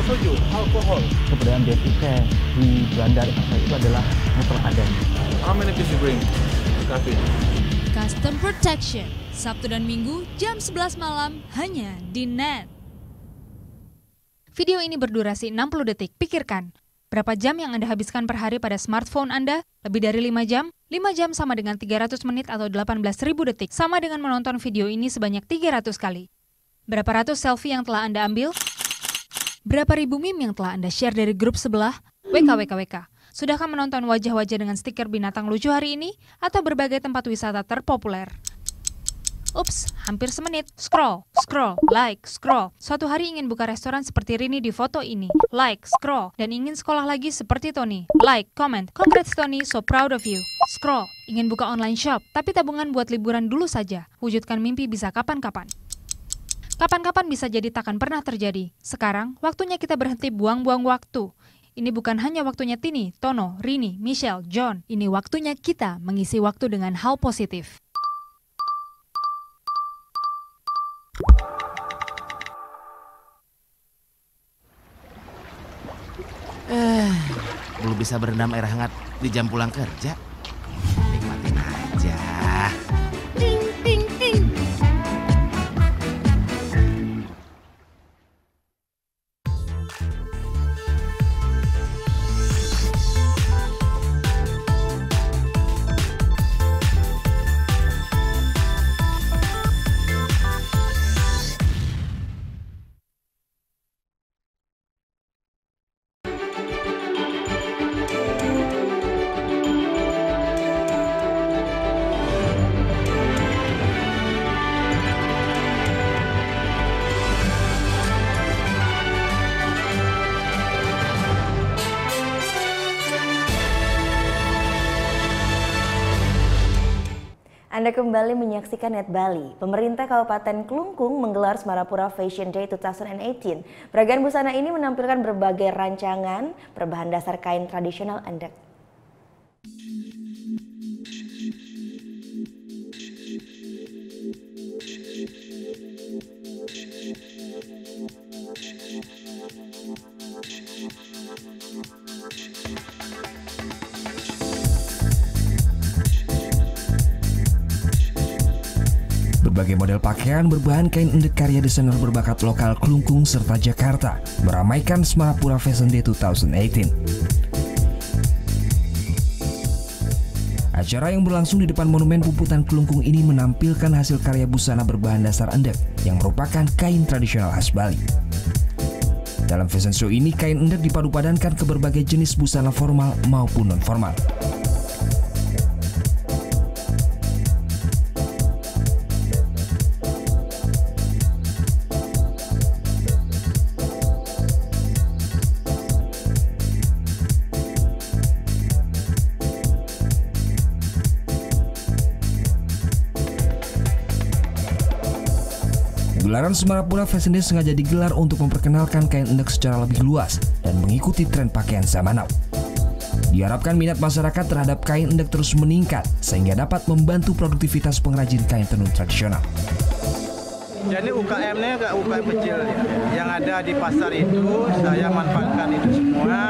Soju, alkohol. Keberadaan bea cukai di bandara itu adalah mutlak ada. How many did you bring? Coffee. Custom Protection, Sabtu dan Minggu jam 11 malam hanya di Net. Video ini berdurasi 60 detik. Pikirkan, berapa jam yang Anda habiskan per hari pada smartphone Anda? Lebih dari 5 jam? 5 jam sama dengan 300 menit atau 18.000 detik, sama dengan menonton video ini sebanyak 300 kali. Berapa ratus selfie yang telah Anda ambil? Berapa ribu meme yang telah Anda share dari grup sebelah? WKWKWK. Sudahkah menonton wajah-wajah dengan stiker binatang lucu hari ini? Atau berbagai tempat wisata terpopuler? Ups, hampir semenit. Scroll, scroll, like, scroll. Suatu hari ingin buka restoran seperti Rini di foto ini. Like, scroll. Dan ingin sekolah lagi seperti Tony. Like, comment. Congrats Tony, so proud of you. Scroll. Ingin buka online shop, tapi tabungan buat liburan dulu saja. Wujudkan mimpi bisa kapan-kapan. Kapan-kapan bisa jadi takkan pernah terjadi. Sekarang, waktunya kita berhenti buang-buang waktu. Ini bukan hanya waktunya Tini, Tono, Rini, Michelle, John. Ini waktunya kita mengisi waktu dengan hal positif. Belum bisa berendam air hangat di jam pulang kerja. Nikmatin aja. Ting, ting, ting. Anda kembali menyaksikan Net Bali. Pemerintah Kabupaten Klungkung menggelar Semarapura Fashion Day 2018. Peragaan busana ini menampilkan berbagai rancangan berbahan dasar kain tradisional Endek. Berbagai model pakaian berbahan kain endek karya desainer berbakat lokal Klungkung serta Jakarta meramaikan Semarapura Fashion Day 2018. Acara yang berlangsung di depan Monumen Puputan Klungkung ini menampilkan hasil karya busana berbahan dasar endek yang merupakan kain tradisional khas Bali. Dalam fashion show ini, kain endek dipadu-padankan ke berbagai jenis busana formal maupun non-formal. Gelaran Semarapura Fashion Day sengaja digelar untuk memperkenalkan kain endek secara lebih luas dan mengikuti tren pakaian zaman now. Diharapkan minat masyarakat terhadap kain endek terus meningkat sehingga dapat membantu produktivitas pengrajin kain tenun tradisional. Jadi UKM-nya ke UKM kecil yang ada di pasar itu saya manfaatkan itu semua,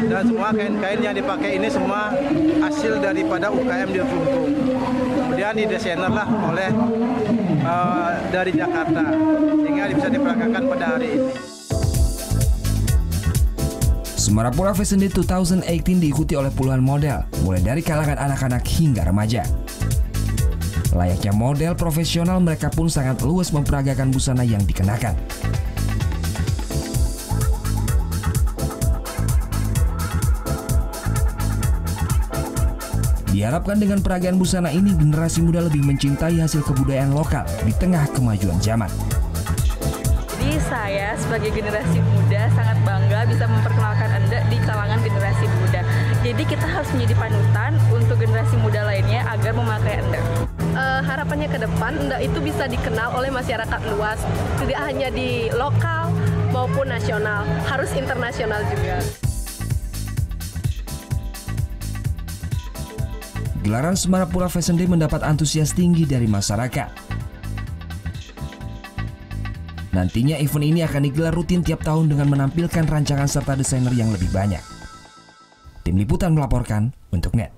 dan semua kain-kain yang dipakai ini semua hasil daripada UKM di Klungkung. Kemudian didesainer lah oleh dari Jakarta sehingga bisa diperagakan pada hari ini. Semarapura Fashion Day 2018 diikuti oleh puluhan model, mulai dari kalangan anak-anak hingga remaja. Layaknya model profesional, mereka pun sangat luas memperagakan busana yang dikenakan. Diharapkan dengan peragaan busana ini, generasi muda lebih mencintai hasil kebudayaan lokal di tengah kemajuan zaman. Jadi saya sebagai generasi muda sangat bangga bisa memperkenalkan endek di kalangan generasi muda. Jadi kita harus menjadi panutan untuk generasi muda lainnya agar memakai endek. Harapannya ke depan endek itu bisa dikenal oleh masyarakat luas, tidak hanya di lokal maupun nasional, harus internasional juga. Gelaran Semarapura Fashion Day mendapat antusias tinggi dari masyarakat. Nantinya event ini akan digelar rutin tiap tahun dengan menampilkan rancangan serta desainer yang lebih banyak. Tim Liputan melaporkan untuk NET.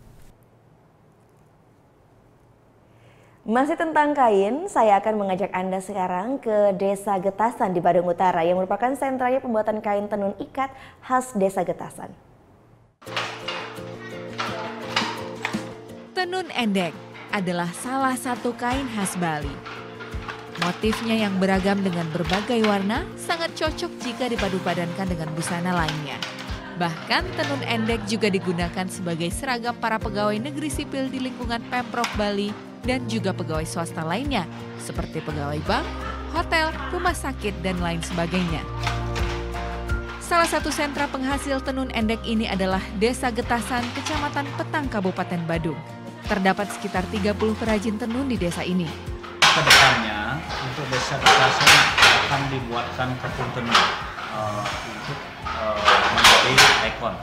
Masih tentang kain, saya akan mengajak Anda sekarang ke Desa Getasan di Badung Utara yang merupakan sentranya pembuatan kain tenun ikat khas Desa Getasan. Tenun endek adalah salah satu kain khas Bali. Motifnya yang beragam dengan berbagai warna sangat cocok jika dipadu-padankan dengan busana lainnya. Bahkan tenun endek juga digunakan sebagai seragam para pegawai negeri sipil di lingkungan Pemprov Bali dan juga pegawai swasta lainnya, seperti pegawai bank, hotel, rumah sakit, dan lain sebagainya. Salah satu sentra penghasil tenun endek ini adalah Desa Getasan, Kecamatan Petang, Kabupaten Badung. Terdapat sekitar 30 perajin tenun di desa ini. Kedepannya untuk Desa Getasan akan dibuatkan tepung tenun untuk menjadi ikon.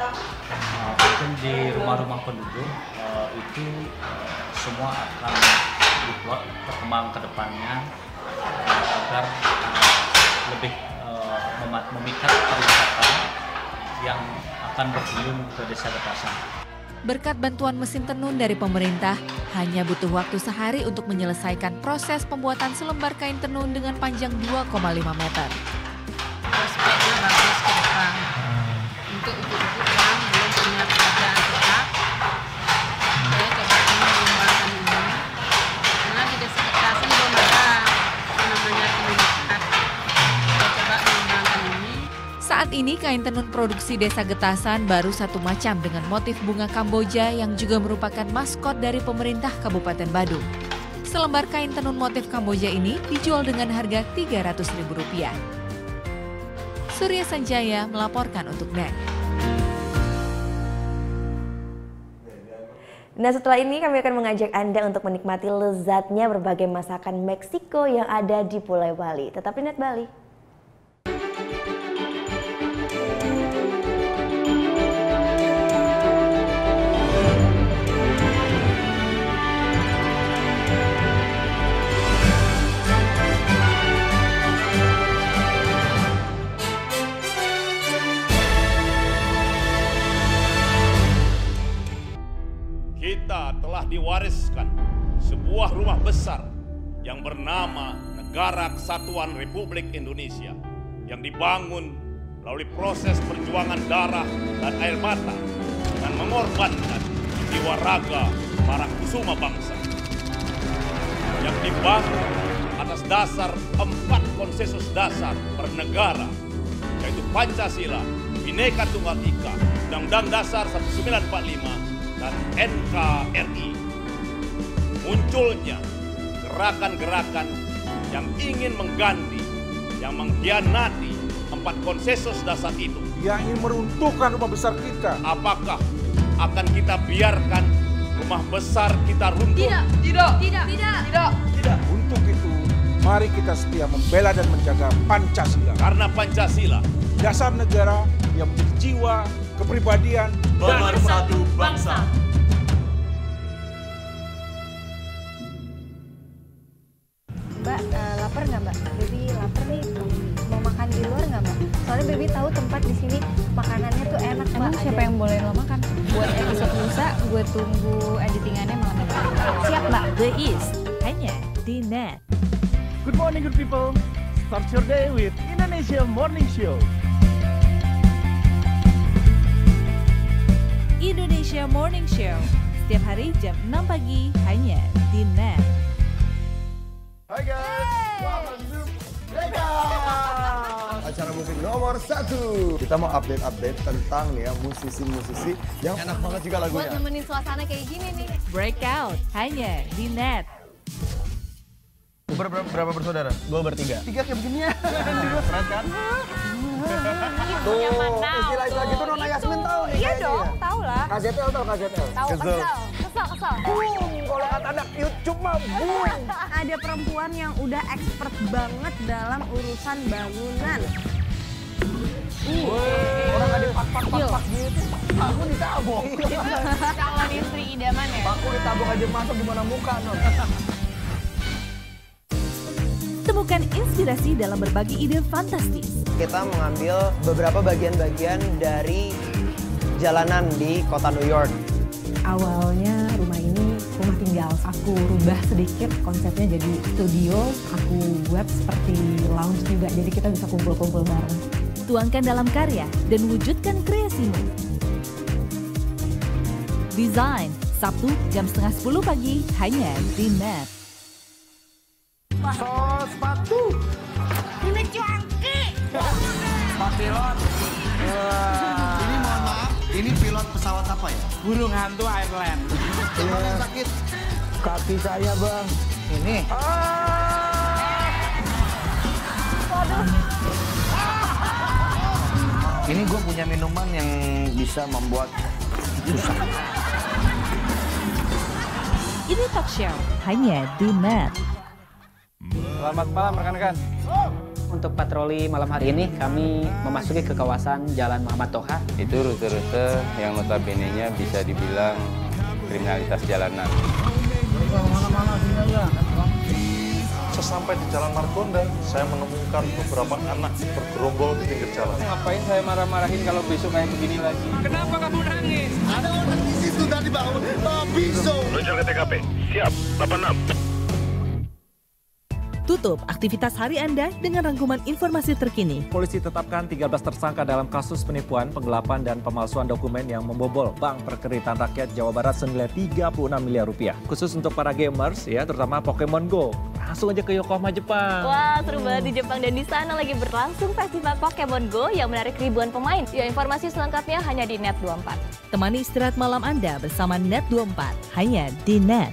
Mungkin di rumah-rumah penduduk itu semua akan dibuat berkembang ke depannya agar lebih memikat pariwisata yang akan berkunjung ke Desa Getasan. Berkat bantuan mesin tenun dari pemerintah, hanya butuh waktu sehari untuk menyelesaikan proses pembuatan selembar kain tenun dengan panjang 2,5 meter. Prospeknya bagus ke depan. Untuk ibu-ibu yang belum punya pekerjaan tetap, saya coba mengembangkan ini. Karena di Desa Getasan belum ada yang namanya tenun ikat. Saya coba mengembangkan ini. Saat ini kain tenun produksi Desa Getasan baru satu macam dengan motif bunga Kamboja yang juga merupakan maskot dari pemerintah Kabupaten Badung. Selembar kain tenun motif Kamboja ini dijual dengan harga Rp300.000. Surya Sanjaya melaporkan untuk NET. Nah, setelah ini kami akan mengajak Anda untuk menikmati lezatnya berbagai masakan Meksiko yang ada di Pulau Bali. Tetap di NET Bali. Kita telah diwariskan sebuah rumah besar yang bernama Negara Kesatuan Republik Indonesia yang dibangun melalui proses perjuangan darah dan air mata dengan mengorbankan jiwa raga para kusuma bangsa yang dibangun atas dasar 4 konsensus dasar bernegara, yaitu Pancasila, Bhinneka Tunggal Ika, Undang-Undang Dasar 1945, dan NKRI. Munculnya gerakan-gerakan yang ingin mengganti, yang mengkhianati 4 konsensus dasar itu. Yang ingin meruntuhkan rumah besar kita. Apakah akan kita biarkan rumah besar kita runtuh? Tidak. Untuk itu, mari kita setia membela dan menjaga Pancasila. Karena Pancasila, dasar negara yang menjadi jiwa, kepribadian, pemersatu bangsa. Mbak, lapar nggak Mbak? Baby lapar nih, mau makan di luar nggak Mbak? Soalnya Baby tahu tempat di sini makanannya tuh enak Mbak. Emang siapa yang bolehin lo makan? Buat episode lusa, gue tunggu editingannya malam ini. Siap Mbak. The East, hanya di NET. Good morning good people. Start your day with Indonesia Morning Show. Indonesia Morning Show, setiap hari jam 6 pagi hanya di NET. Hai guys, welcome to Vegas. Acara musik nomor 1. Kita mau update tentang nih ya musisi-musisi yang enak banget juga lagunya. Buat nemenin suasana kayak gini nih. Breakout hanya di NET. Berapa bersaudara? Gue bertiga. 3 kayak begini ya. Keren kan? Tuh, istilah-istilah gitu Nona Yasmin tahu nih. Iya dong, tahu lah. KZL tahu KZL? Tahu, kesel. Boom, kalau kata anak YouTube mah boom. Ada perempuan yang udah expert banget dalam urusan bangunan. Orang ada pak gitu. Aku ditabok. Calon istri idaman ya? Aku ditabok aja masuk gimana muka, Non. Temukan inspirasi dalam berbagi ide fantastis. Kita mengambil beberapa bagian-bagian dari jalanan di kota New York. Awalnya rumah ini rumah tinggal. Aku rubah sedikit konsepnya jadi studio. Aku buat seperti lounge juga, jadi kita bisa kumpul-kumpul bareng. Tuangkan dalam karya dan wujudkan kreasimu. Desain, Sabtu jam 9:30 pagi hanya di NET. Sos sepatu. Ini cuangki. Pak pilot. Ini mohon maaf, ini pilot pesawat apa ya? Burung hantu Airland. Yang mana yang sakit? Kaki saya, Bang. Ini. Ini gue punya minuman yang bisa membuat susah. Ini talk show hanya di Net. Selamat malam rekan-rekan. Untuk patroli malam hari ini kami memasuki ke kawasan Jalan Muhammad Toha. Itu rute-rute yang notabene-nya bisa dibilang kriminalitas jalanan. Sesampai di Jalan Margonda, saya menemukan beberapa anak bergerombol di pinggir jalan. Ngapain saya marah-marahin kalau besok kayak begini lagi? Kenapa kamu nangis? Ada orang di situ tadi bawa pisau. Meluncur ke TKP. Siap, 86. Tutup aktivitas hari Anda dengan rangkuman informasi terkini. Polisi tetapkan 13 tersangka dalam kasus penipuan, penggelapan, dan pemalsuan dokumen yang membobol Bank Perkreditan Rakyat Jawa Barat senilai 36 miliar rupiah. Khusus untuk para gamers, ya, terutama Pokemon Go. Langsung aja ke Yokohama, Jepang. Wah, seru banget di Jepang, dan di sana lagi berlangsung festival Pokemon Go yang menarik ribuan pemain. Ya, informasi selengkapnya hanya di Net24. Temani istirahat malam Anda bersama Net24, hanya di Net.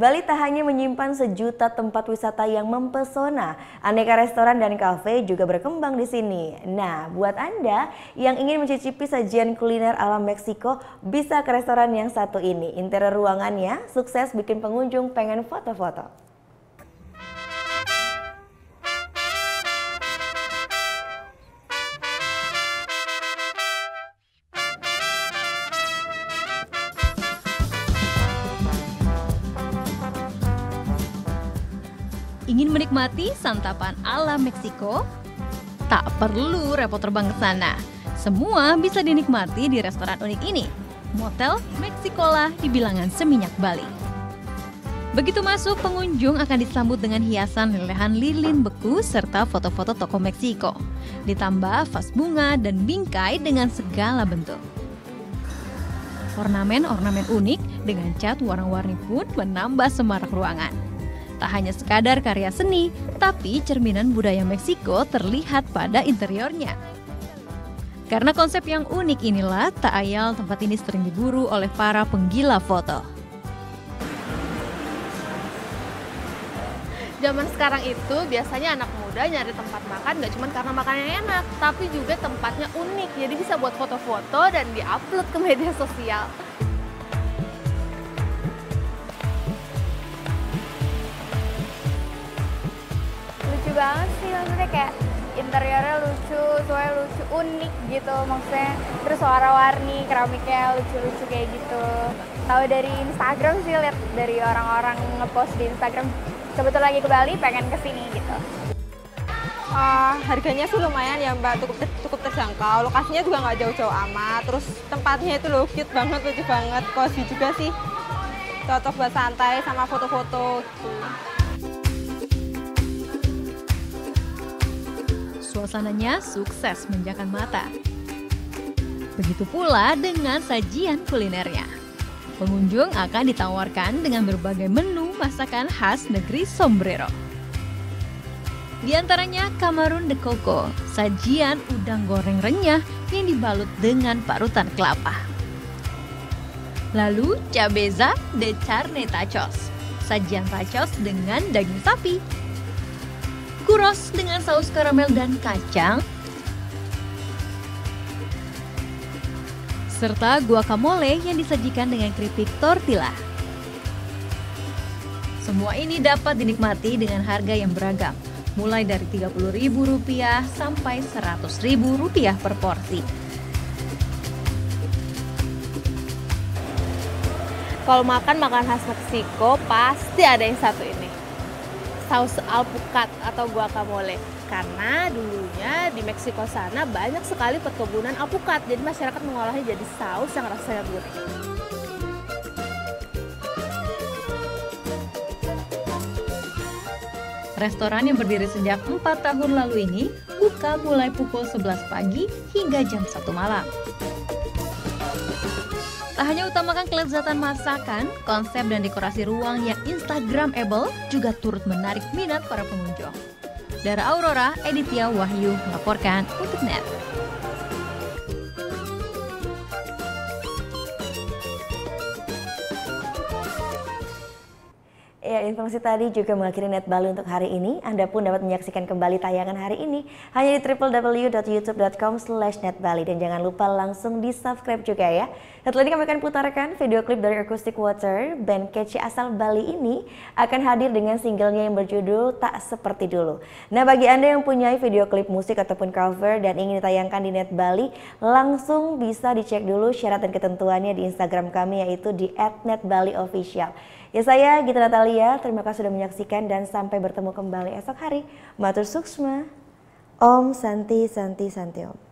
Bali tak hanya menyimpan sejuta tempat wisata yang mempesona, aneka restoran dan kafe juga berkembang di sini. Nah, buat Anda yang ingin mencicipi sajian kuliner ala Meksiko, bisa ke restoran yang satu ini. Interior ruangannya sukses bikin pengunjung pengen foto-foto. Ingin menikmati santapan ala Meksiko? Tak perlu repot terbang ke sana. Semua bisa dinikmati di restoran unik ini. Motel Meksikola di Bilangan Seminyak, Bali. Begitu masuk, pengunjung akan disambut dengan hiasan lelehan lilin beku serta foto-foto toko Meksiko. Ditambah vas bunga dan bingkai dengan segala bentuk. Ornamen-ornamen unik dengan cat warna-warni pun menambah semarak ruangan. Tak hanya sekadar karya seni, tapi cerminan budaya Meksiko terlihat pada interiornya. Karena konsep yang unik inilah, tak ayal tempat ini sering diburu oleh para penggila foto. Zaman sekarang itu biasanya anak muda nyari tempat makan gak cuma karena makanannya enak, tapi juga tempatnya unik. Jadi bisa buat foto-foto dan diupload ke media sosial. Lucu banget sih, maksudnya kayak interiornya lucu, soalnya lucu, unik gitu maksudnya. Terus warna-warni, keramiknya lucu-lucu kayak gitu. Tahu dari Instagram sih, lihat dari orang-orang ngepost di Instagram. Kebetulan lagi ke Bali, pengen kesini gitu. Harganya sih lumayan ya Mbak, cukup terjangkau. Lokasinya juga nggak jauh-jauh amat. Terus tempatnya itu loh, cute banget, lucu banget, cozy juga sih. Cocok buat santai sama foto-foto gitu. Suasananya sukses menjakan mata. Begitu pula dengan sajian kulinernya. Pengunjung akan ditawarkan dengan berbagai menu masakan khas negeri Sombrero. Di antaranya camarón de coco, sajian udang goreng renyah yang dibalut dengan parutan kelapa. Lalu cabeza de carne tacos, sajian tacos dengan daging sapi. Churros dengan saus karamel dan kacang, serta guacamole yang disajikan dengan keripik tortilla. Semua ini dapat dinikmati dengan harga yang beragam, mulai dari Rp30.000 sampai Rp100.000 per porsi. Kalau makan khas Meksiko, pasti ada yang satu ini. saus alpukat atau guacamole. Karena dulunya di Meksiko sana banyak sekali perkebunan alpukat, jadi masyarakat mengolahnya jadi saus yang rasanya gurih. Restoran yang berdiri sejak 4 tahun lalu ini buka mulai pukul 11 pagi hingga jam 1 malam. Tak hanya utamakan kelezatan masakan, konsep dan dekorasi ruang yang Instagramable juga turut menarik minat para pengunjung. Dara Aurora, Edithia Wahyu melaporkan untuk NET. Ya, informasi tadi juga mengakhiri Net Bali untuk hari ini. Anda pun dapat menyaksikan kembali tayangan hari ini hanya di www.youtube.com/netbali. Dan jangan lupa langsung di-subscribe juga ya. Setelah ini kami akan putarkan video klip dari Acoustic Water. Band catchy asal Bali ini akan hadir dengan singlenya yang berjudul Tak Seperti Dulu. Nah, bagi Anda yang punya video klip musik ataupun cover dan ingin ditayangkan di Net Bali, langsung bisa dicek dulu syarat dan ketentuannya di Instagram kami, yaitu di @netbaliofficial. Ya, saya Gita Natalia, terima kasih sudah menyaksikan dan sampai bertemu kembali esok hari. Matur suksma, Om Santi Santi Santi Om.